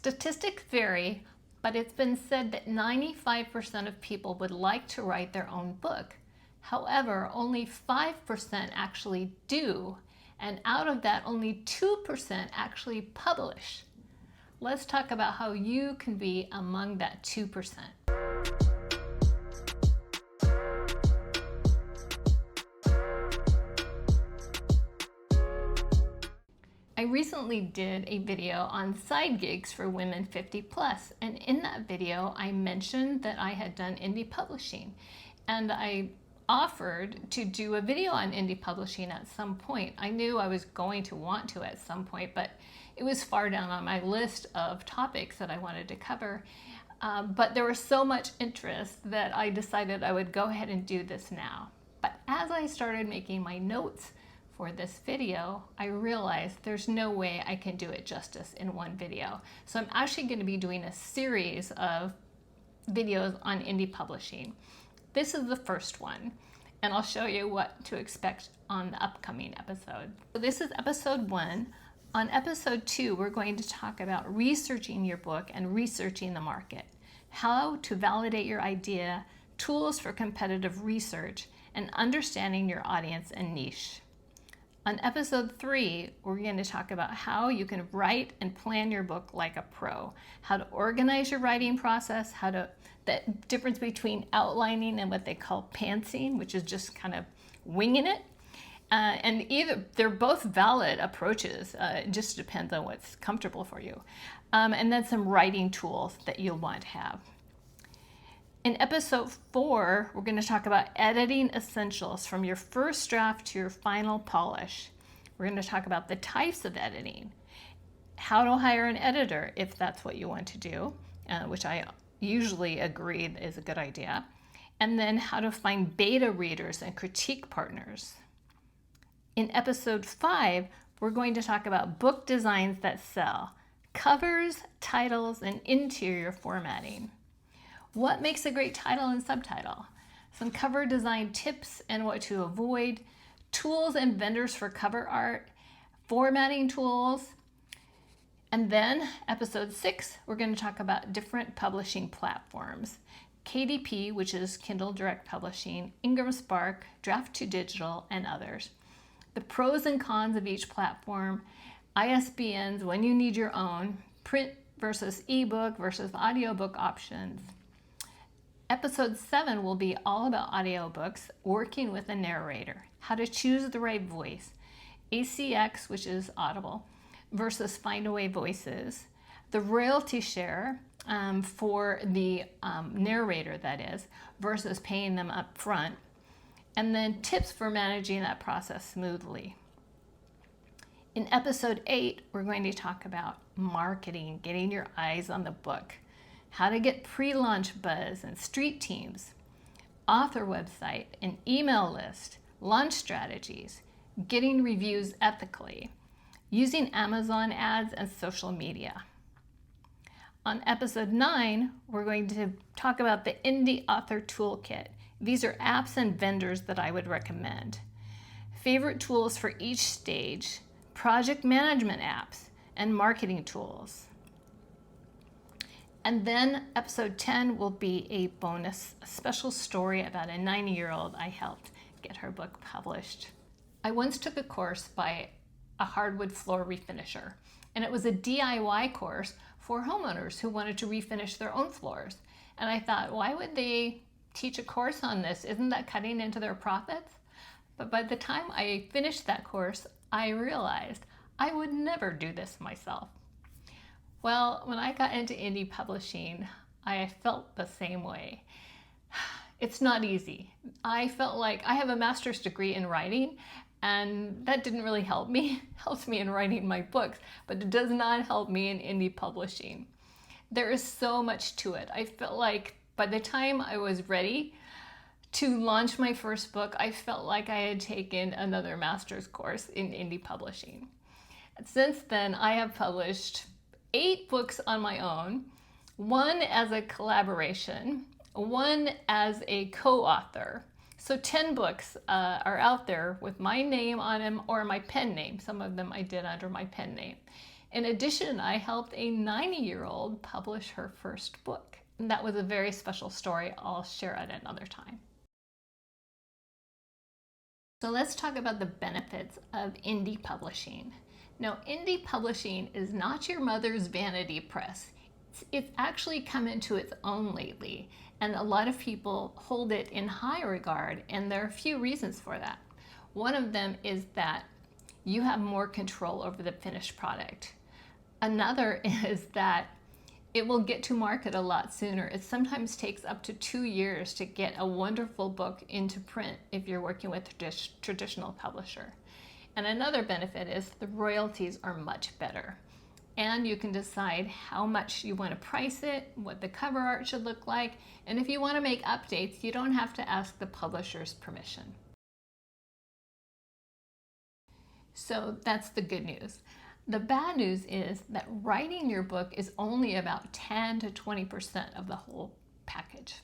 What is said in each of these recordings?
Statistics vary, but it's been said that 95% of people would like to write their own book. However, only 5% actually do, and out of that, only 2% actually publish. Let's talk about how you can be among that 2%. I recently did a video on side gigs for women 50 plus, and in that video I mentioned that I had done indie publishing, and I offered to do a video on indie publishing at some point. I knew I was going to want to at some point, but it was far down on my list of topics that I wanted to cover. But there was so much interest that I decided I would go ahead and do this now. But as I started making my notes for this video, I realized there's no way I can do it justice in one video. So I'm actually going to be doing a series of videos on indie publishing. This is the first one, and I'll show you what to expect on the upcoming episode. So this is episode 1. On episode 2, we're going to talk about researching your book and researching the market, how to validate your idea, tools for competitive research, and understanding your audience and niche. On episode 3, we're going to talk about how you can write and plan your book like a pro, how to organize your writing process, the difference between outlining and what they call pantsing, which is just kind of winging it. And they're both valid approaches. It just depends on what's comfortable for you. And then some writing tools that you'll want to have. In episode 4, we're going to talk about editing essentials from your first draft to your final polish. We're going to talk about the types of editing, how to hire an editor if that's what you want to do, which I usually agree is a good idea, and then how to find beta readers and critique partners. In episode 5, we're going to talk about book designs that sell, covers, titles, and interior formatting. What makes a great title and subtitle? Some cover design tips and what to avoid, tools and vendors for cover art, formatting tools. And then episode 6, we're going to talk about different publishing platforms. KDP, which is Kindle Direct Publishing, Ingram Spark, Draft to Digital, and others. The pros and cons of each platform, ISBNs when you need your own, print versus ebook versus audiobook options. Episode 7 will be all about audiobooks, working with a narrator, how to choose the right voice, ACX, which is Audible, versus Findaway Voices, the royalty share for the narrator, that is, versus paying them up front, and then tips for managing that process smoothly. In episode 8, we're going to talk about marketing, getting your eyes on the book, how to get pre-launch buzz and street teams, author website, an email list, launch strategies, getting reviews ethically, using Amazon ads and social media. On episode 9, we're going to talk about the Indie Author Toolkit. These are apps and vendors that I would recommend. Favorite tools for each stage, project management apps, and marketing tools. And then episode 10 will be a bonus, a special story about a 90-year-old I helped get her book published. I once took a course by a hardwood floor refinisher, and it was a DIY course for homeowners who wanted to refinish their own floors. And I thought, why would they teach a course on this? Isn't that cutting into their profits? But by the time I finished that course, I realized I would never do this myself. Well, when I got into indie publishing, I felt the same way. It's not easy. I felt like I have a master's degree in writing, and that didn't really help me. It helps me in writing my books, but it does not help me in indie publishing. There is so much to it. I felt like by the time I was ready to launch my first book, I felt like I had taken another master's course in indie publishing. Since then, I have published 8 books on my own, 1 as a collaboration, 1 as a co-author. So 10 books are out there with my name on them or my pen name. Some of them I did under my pen name. In addition, I helped a 90-year-old publish her first book. And that was a very special story I'll share at another time. So let's talk about the benefits of indie publishing. Now, indie publishing is not your mother's vanity press. It's actually come into its own lately, and a lot of people hold it in high regard, and there are a few reasons for that. One of them is that you have more control over the finished product. Another is that it will get to market a lot sooner. It sometimes takes up to 2 years to get a wonderful book into print if you're working with a traditional publisher. And another benefit is the royalties are much better. And you can decide how much you want to price it, what the cover art should look like, and if you want to make updates, you don't have to ask the publisher's permission. So that's the good news. The bad news is that writing your book is only about 10 to 20% of the whole package.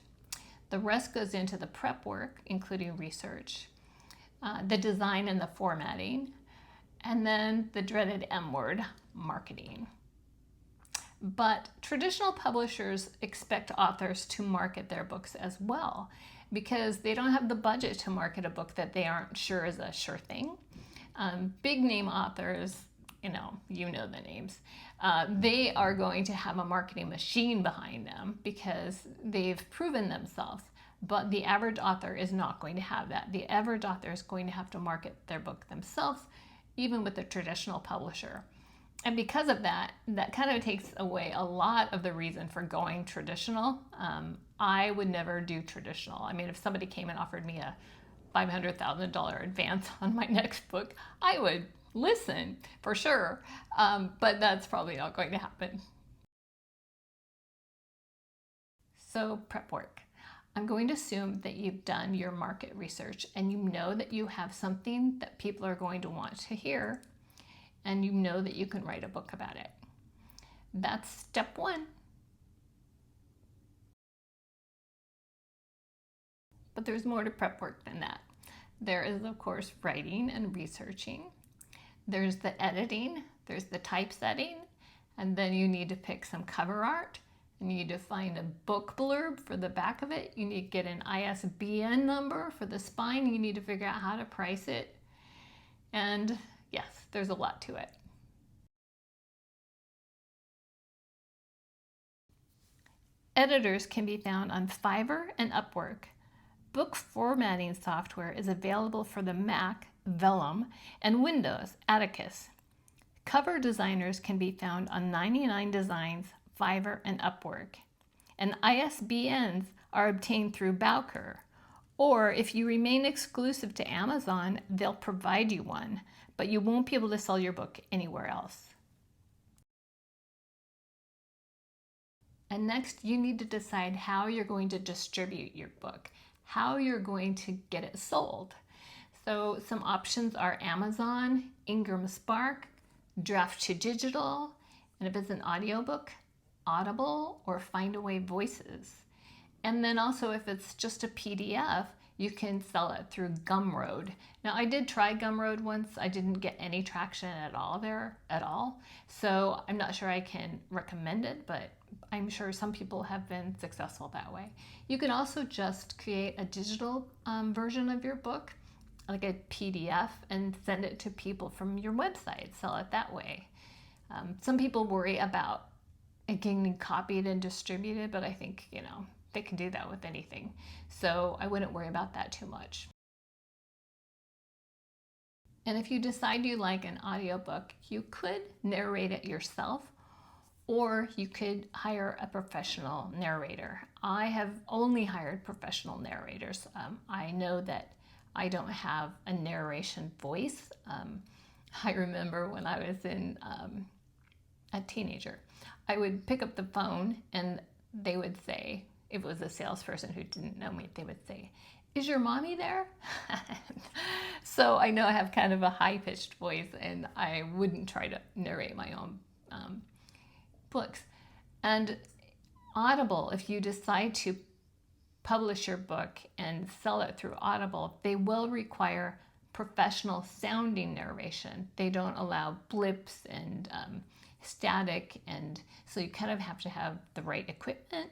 The rest goes into the prep work, including research, the design and the formatting, and then the dreaded M word, marketing. But traditional publishers expect authors to market their books as well because they don't have the budget to market a book that they aren't sure is a sure thing. Big name authors, you know the names, they are going to have a marketing machine behind them because they've proven themselves. But the average author is not going to have that. The average author is going to have to market their book themselves, even with a traditional publisher. And because of that, that kind of takes away a lot of the reason for going traditional. I would never do traditional. I mean, if somebody came and offered me a $500,000 advance on my next book, I would listen for sure. But that's probably not going to happen. So prep work. I'm going to assume that you've done your market research and you know that you have something that people are going to want to hear, and you know that you can write a book about it. That's step one. But there's more to prep work than that. There is, of course, writing and researching. There's the editing, there's the typesetting, and then you need to pick some cover art. You need to find a book blurb for the back of it. You need to get an ISBN number for the spine. You need to figure out how to price it. And yes, there's a lot to it. Editors can be found on Fiverr and Upwork. Book formatting software is available for the Mac, Vellum, and Windows, Atticus. Cover designers can be found on 99 Designs, Fiverr, and Upwork. And ISBNs are obtained through 𝗣𝗨𝗕𝗟. Or if you remain exclusive to Amazon, they'll provide you one, but you won't be able to sell your book anywhere else. And next, you need to decide how you're going to distribute your book, how you're going to get it sold. So some options are Amazon, Ingram Spark, Draft2Digital, and if it's an audiobook, Audible or Findaway Voices. And then also if it's just a PDF, you can sell it through Gumroad. Now I did try Gumroad once. I didn't get any traction at all there at all. So I'm not sure I can recommend it, but I'm sure some people have been successful that way. You can also just create a digital version of your book, like a PDF, and send it to people from your website, sell it that way. Some people worry about it getting copied and distributed, but I think, they can do that with anything. So I wouldn't worry about that too much. And if you decide you like an audiobook, you could narrate it yourself, or you could hire a professional narrator. I have only hired professional narrators. I know that I don't have a narration voice. I remember when I was a teenager, I would pick up the phone and they would say, if it was a salesperson who didn't know me, they would say, "Is your mommy there?" So I know I have kind of a high-pitched voice, and I wouldn't try to narrate my own books. And Audible, if you decide to publish your book and sell it through Audible, they will require professional sounding narration. They don't allow blips and static, and so you kind of have to have the right equipment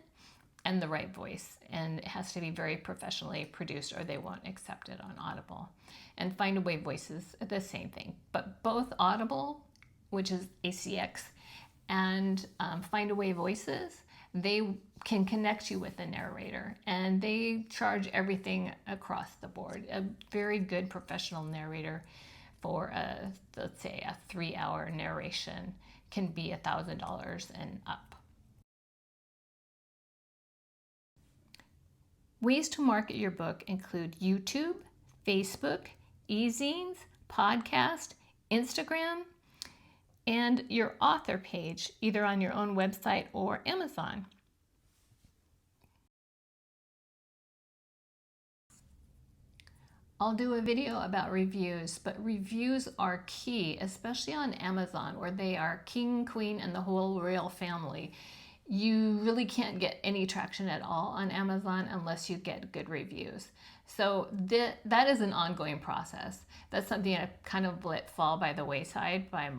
and the right voice, and it has to be very professionally produced or they won't accept it on Audible. And Find Away Voices, the same thing, but both Audible, which is ACX, and Find Away Voices, they can connect you with the narrator, and they charge everything across the board. A very good professional narrator for let's say a 3-hour narration can be $1,000 and up. Ways to market your book include YouTube, Facebook, e-zines, podcast, Instagram, and your author page, either on your own website or Amazon. I'll do a video about reviews, but reviews are key, especially on Amazon, where they are king, queen, and the whole royal family. You really can't get any traction at all on Amazon unless you get good reviews. So that is an ongoing process. That's something I kind of let fall by the wayside by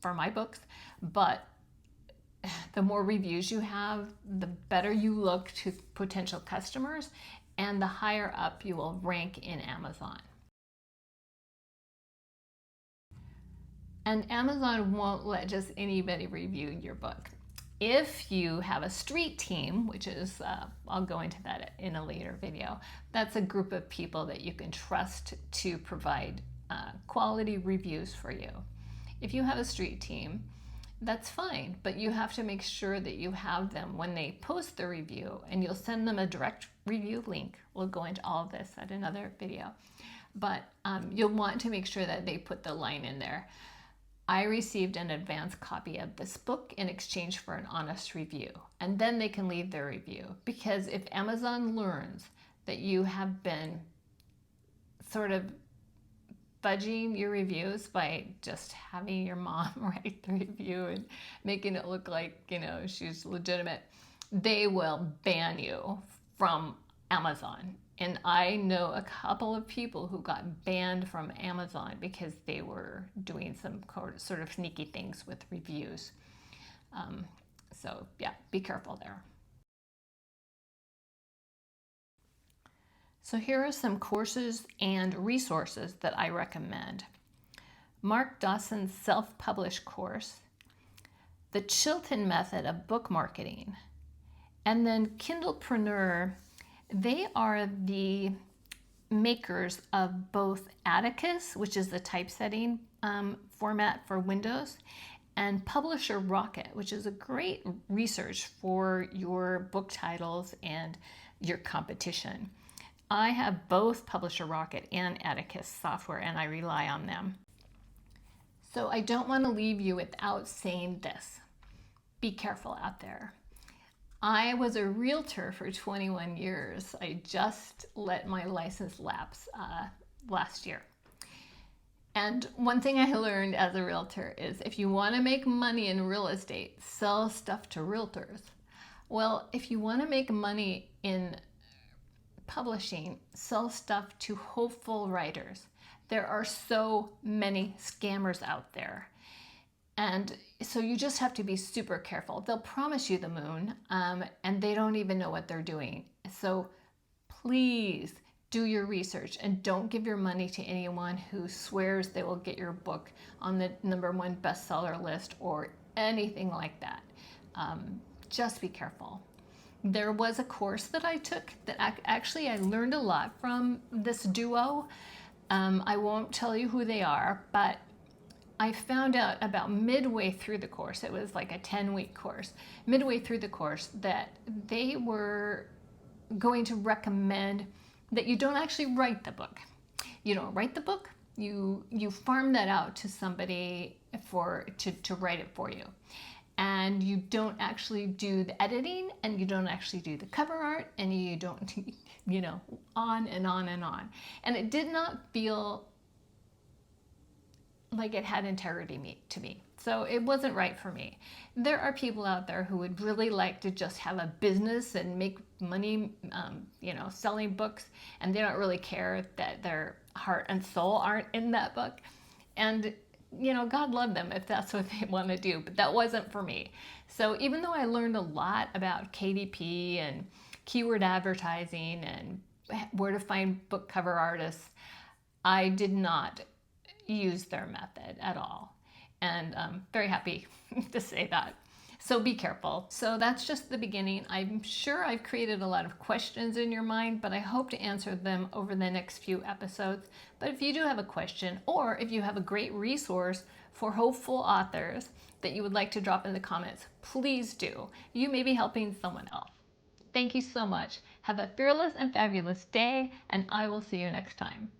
for my books. But the more reviews you have, the better you look to potential customers, and the higher up you will rank in Amazon. And Amazon won't let just anybody review your book. If you have a street team, which is, I'll go into that in a later video, that's a group of people that you can trust to provide quality reviews for you. If you have a street team, that's fine, but you have to make sure that you have them when they post the review, and you'll send them a direct review link. We'll go into all of this at another video, but you'll want to make sure that they put the line in there: I received an advance copy of this book in exchange for an honest review. And then they can leave their review. Because if Amazon learns that you have been sort of fudging your reviews by just having your mom write the review and making it look like, you know, she's legitimate, they will ban you from Amazon. And I know a couple of people who got banned from Amazon because they were doing some sort of sneaky things with reviews. So yeah, be careful there. So here are some courses and resources that I recommend. Mark Dawson's self-published course, the Chilton method of book marketing, and then Kindlepreneur. They are the makers of both Atticus, which is the typesetting format for Windows, and Publisher Rocket, which is a great research for your book titles and your competition. I have both Publisher Rocket and Atticus software, and I rely on them. So I don't want to leave you without saying this. Be careful out there. I was a realtor for 21 years. I just let my license lapse last year. And one thing I learned as a realtor is if you want to make money in real estate, sell stuff to realtors. Well, if you want to make money in publishing, sell stuff to hopeful writers. There are so many scammers out there. And so you just have to be super careful. They'll promise you the moon, and they don't even know what they're doing. So please do your research and don't give your money to anyone who swears they will get your book on the #1 bestseller list or anything like that. Just be careful. There was a course that I took that actually I learned a lot from this duo. I won't tell you who they are, but I found out about midway through the course, it was like a 10-week course, midway through the course that they were going to recommend that you don't actually write the book. You don't write the book, you farm that out to somebody to write it for you. And you don't actually do the editing, and you don't actually do the cover art, and you don't, you know, on and on and on. And it did not feel like it had integrity to me. So it wasn't right for me. There are people out there who would really like to just have a business and make money, you know, selling books, and they don't really care that their heart and soul aren't in that book. And you know, God love them if that's what they want to do, but that wasn't for me. So even though I learned a lot about KDP and keyword advertising and where to find book cover artists, I did not use their method at all. And I'm very happy to say that. So be careful. So that's just the beginning. I'm sure I've created a lot of questions in your mind, but I hope to answer them over the next few episodes. But if you do have a question, or if you have a great resource for hopeful authors that you would like to drop in the comments, please do. You may be helping someone else. Thank you so much. Have a fearless and fabulous day, and I will see you next time.